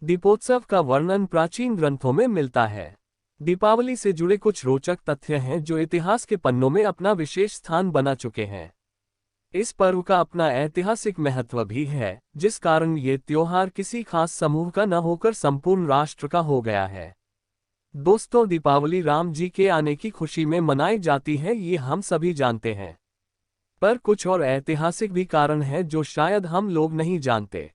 दीपोत्सव का वर्णन प्राचीन ग्रंथों में मिलता है। दीपावली से जुड़े कुछ रोचक तथ्य हैं जो इतिहास के पन्नों में अपना विशेष स्थान बना चुके हैं। इस पर्व का अपना ऐतिहासिक महत्व भी है, जिस कारण ये त्योहार किसी खास समूह का न होकर संपूर्ण राष्ट्र का हो गया है। दोस्तों, दीपावली राम जी के आने की खुशी में मनाई जाती है, ये हम सभी जानते हैं। पर कुछ और ऐतिहासिक भी कारण हैं जो शायद हम लोग नहीं जानते।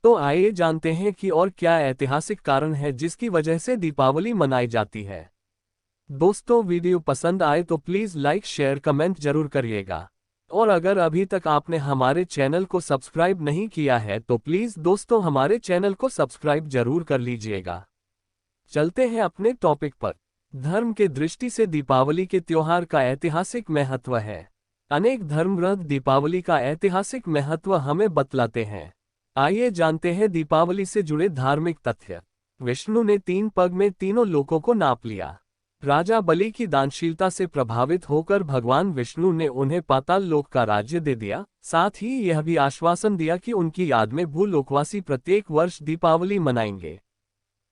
तो आइए जानते हैं कि और क्या ऐतिहासिक कारण है जिसकी वजह से दीपावली मनाई जाती है। दोस्तों, वीडियो पसंद आए तो प्लीज़ लाइक शेयर कमेंट जरूर करिएगा। और अगर अभी तक आपने हमारे चैनल को सब्सक्राइब नहीं किया है तो प्लीज़ दोस्तों हमारे चैनल को सब्सक्राइब जरूर कर लीजिएगा। चलते हैं अपने टॉपिक पर। धर्म के दृष्टि से दीपावली के त्योहार का ऐतिहासिक महत्व है। अनेक धर्मग्रंथ दीपावली का ऐतिहासिक महत्व हमें बतलाते हैं। आइए जानते हैं दीपावली से जुड़े धार्मिक तथ्य। विष्णु ने 3 पग में तीनों लोकों को नाप लिया। राजा बलि की दानशीलता से प्रभावित होकर भगवान विष्णु ने उन्हें पाताल लोक का राज्य दे दिया। साथ ही यह भी आश्वासन दिया कि उनकी याद में भूलोकवासी प्रत्येक वर्ष दीपावली मनाएंगे।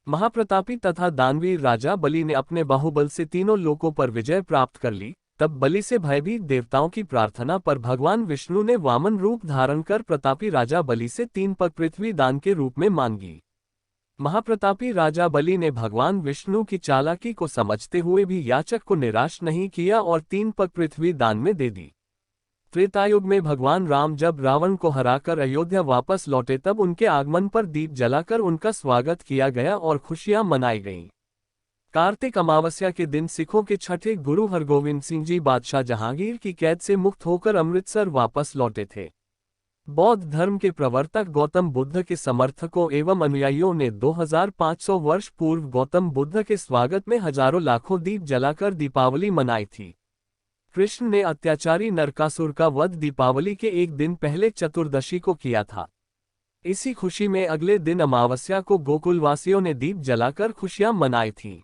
महाप्रतापी तथा दानवीर राजा बलि ने अपने बाहुबल से तीनों लोकों पर विजय प्राप्त कर ली। तब बलि से भयभीत देवताओं की प्रार्थना पर भगवान विष्णु ने वामन रूप धारण कर प्रतापी राजा बलि से 3 पग पृथ्वी दान के रूप में मांगी। महाप्रतापी राजा बलि ने भगवान विष्णु की चालाकी को समझते हुए भी याचक को निराश नहीं किया और 3 पग पृथ्वी दान में दे दी। त्रेतायुग में भगवान राम जब रावण को हराकर अयोध्या वापस लौटे तब उनके आगमन पर दीप जलाकर उनका स्वागत किया गया और खुशियां मनाई गईं। कार्तिक अमावस्या के दिन सिखों के छठे गुरु हरगोविंद सिंह जी बादशाह जहांगीर की कैद से मुक्त होकर अमृतसर वापस लौटे थे। बौद्ध धर्म के प्रवर्तक गौतम बुद्ध के समर्थकों एवं अनुयायियों ने 2500 वर्ष पूर्व गौतम बुद्ध के स्वागत में हजारों लाखों दीप जलाकर दीपावली मनाई थी। कृष्ण ने अत्याचारी नरकासुर का वध दीपावली के एक दिन पहले चतुर्दशी को किया था। इसी खुशी में अगले दिन अमावस्या को गोकुलवासियों ने दीप जलाकर खुशियां मनाई थीं।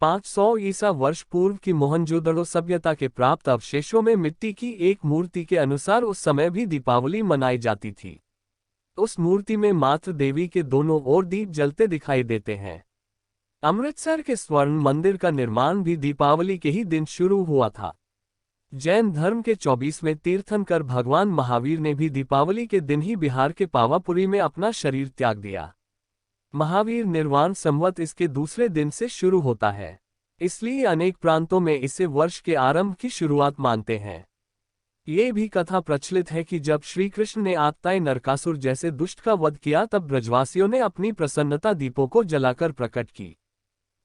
500 ईसा वर्ष पूर्व की मोहनजोदड़ो सभ्यता के प्राप्त अवशेषों में मिट्टी की एक मूर्ति के अनुसार उस समय भी दीपावली मनाई जाती थी। उस मूर्ति में मात्र देवी के दोनों ओर दीप जलते दिखाई देते हैं। अमृतसर के स्वर्ण मंदिर का निर्माण भी दीपावली के ही दिन शुरू हुआ था। जैन धर्म के 24वें तीर्थंकर भगवान महावीर ने भी दीपावली के दिन ही बिहार के पावापुरी में अपना शरीर त्याग दिया। महावीर निर्वाण संवत इसके दूसरे दिन से शुरू होता है, इसलिए अनेक प्रांतों में इसे वर्ष के आरंभ की शुरुआत मानते हैं। ये भी कथा प्रचलित है कि जब श्री कृष्ण ने आत्ताई नरकासुर जैसे दुष्ट का वध किया तब ब्रजवासियों ने अपनी प्रसन्नता दीपों को जलाकर प्रकट की।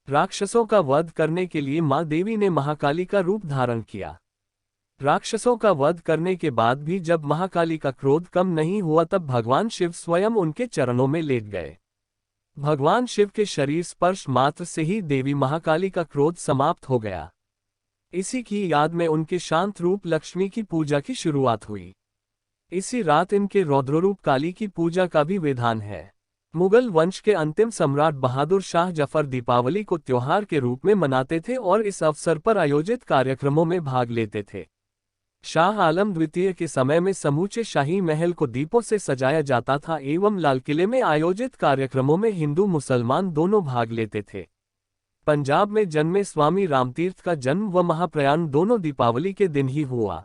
राक्षसों का वध करने के लिए मां देवी ने महाकाली का रूप धारण किया। राक्षसों का वध करने के बाद भी जब महाकाली का क्रोध कम नहीं हुआ तब भगवान शिव स्वयं उनके चरणों में लेट गए। भगवान शिव के शरीर स्पर्श मात्र से ही देवी महाकाली का क्रोध समाप्त हो गया। इसी की याद में उनके शांत रूप लक्ष्मी की पूजा की शुरुआत हुई। इसी रात इनके रौद्ररूप काली की पूजा का भी विधान है। मुगल वंश के अंतिम सम्राट बहादुर शाह जफर दीपावली को त्योहार के रूप में मनाते थे और इस अवसर पर आयोजित कार्यक्रमों में भाग लेते थे। शाह आलम द्वितीय के समय में समूचे शाही महल को दीपों से सजाया जाता था एवं लाल किले में आयोजित कार्यक्रमों में हिंदू मुसलमान दोनों भाग लेते थे। पंजाब में जन्मे स्वामी रामतीर्थ का जन्म व महाप्रयाण दोनों दीपावली के दिन ही हुआ।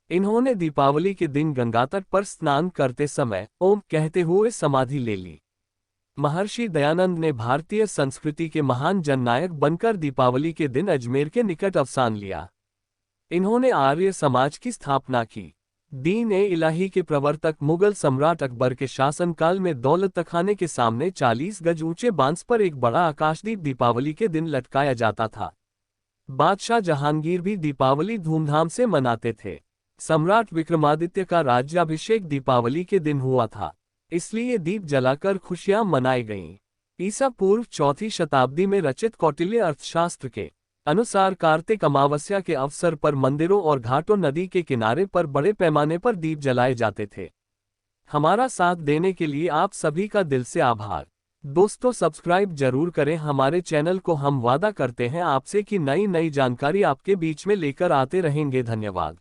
इन्होंने दीपावली के दिन गंगा तट पर स्नान करते समय ओम कहते हुए समाधि ले ली। महर्षि दयानंद ने भारतीय संस्कृति के महान जननायक बनकर दीपावली के दिन अजमेर के निकट अवसान लिया। इन्होंने आर्य समाज की स्थापना की। दीन-ए-इलाही के प्रवर्तक मुगल सम्राट अकबर के शासनकाल में दौलत तखाने के सामने 40 गज ऊंचे बांस पर एक बड़ा आकाशदीप दीपावली के दिन लटकाया जाता था। बादशाह जहांगीर भी दीपावली धूमधाम से मनाते थे। सम्राट विक्रमादित्य का राज्याभिषेक दीपावली के दिन हुआ था, इसलिए दीप जलाकर खुशियां मनाई गईं। ईसा पूर्व 4वीं शताब्दी में रचित कौटिल्य अर्थशास्त्र के अनुसार कार्तिक अमावस्या के अवसर पर मंदिरों और घाटों नदी के किनारे पर बड़े पैमाने पर दीप जलाए जाते थे। हमारा साथ देने के लिए आप सभी का दिल से आभार। दोस्तों, सब्सक्राइब जरूर करें हमारे चैनल को। हम वादा करते हैं आपसे कि नई नई जानकारी आपके बीच में लेकर आते रहेंगे। धन्यवाद।